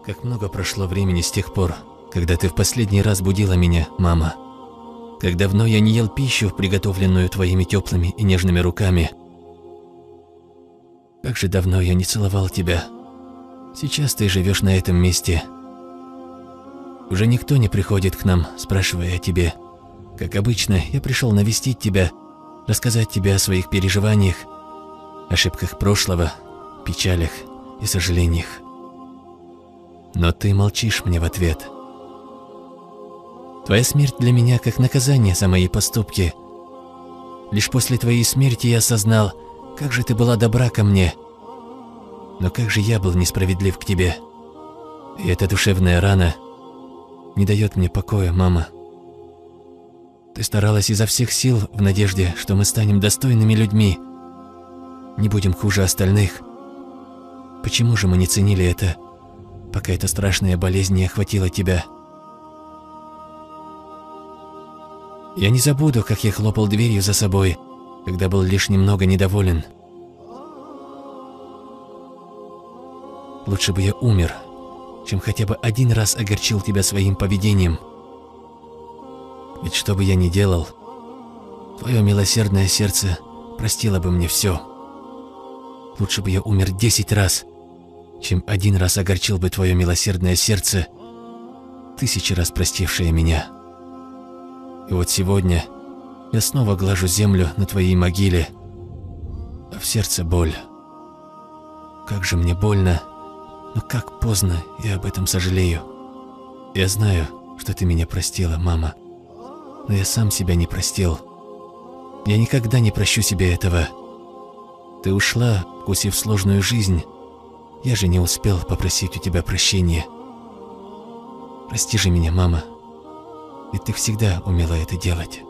Как много прошло времени с тех пор, когда ты в последний раз будила меня, мама. Как давно я не ел пищу, приготовленную твоими теплыми и нежными руками. Как же давно я не целовал тебя. Сейчас ты живешь на этом месте. Уже никто не приходит к нам, спрашивая о тебе. Как обычно, я пришел навестить тебя, рассказать тебе о своих переживаниях, ошибках прошлого, печалях и сожалениях. Но ты молчишь мне в ответ. Твоя смерть для меня как наказание за мои поступки. Лишь после твоей смерти я осознал, как же ты была добра ко мне. Но как же я был несправедлив к тебе. И эта душевная рана не дает мне покоя, мама. Ты старалась изо всех сил в надежде, что мы станем достойными людьми, не будем хуже остальных. Почему же мы не ценили это, пока эта страшная болезнь не охватила тебя? Я не забуду, как я хлопал дверью за собой, когда был лишь немного недоволен. Лучше бы я умер, чем хотя бы один раз огорчил тебя своим поведением. Ведь что бы я ни делал, твое милосердное сердце простило бы мне все. Лучше бы я умер 10 раз, чем один раз огорчил бы твое милосердное сердце, 1000 раз простившее меня. И вот сегодня я снова глажу землю на твоей могиле, а в сердце боль. Как же мне больно, но как поздно я об этом сожалею. Я знаю, что ты меня простила, мама, но я сам себя не простил. Я никогда не прощу себе этого. Ты ушла, вкусив сложную жизнь. Я же не успел попросить у тебя прощения. Прости же меня, мама, ведь ты всегда умела это делать.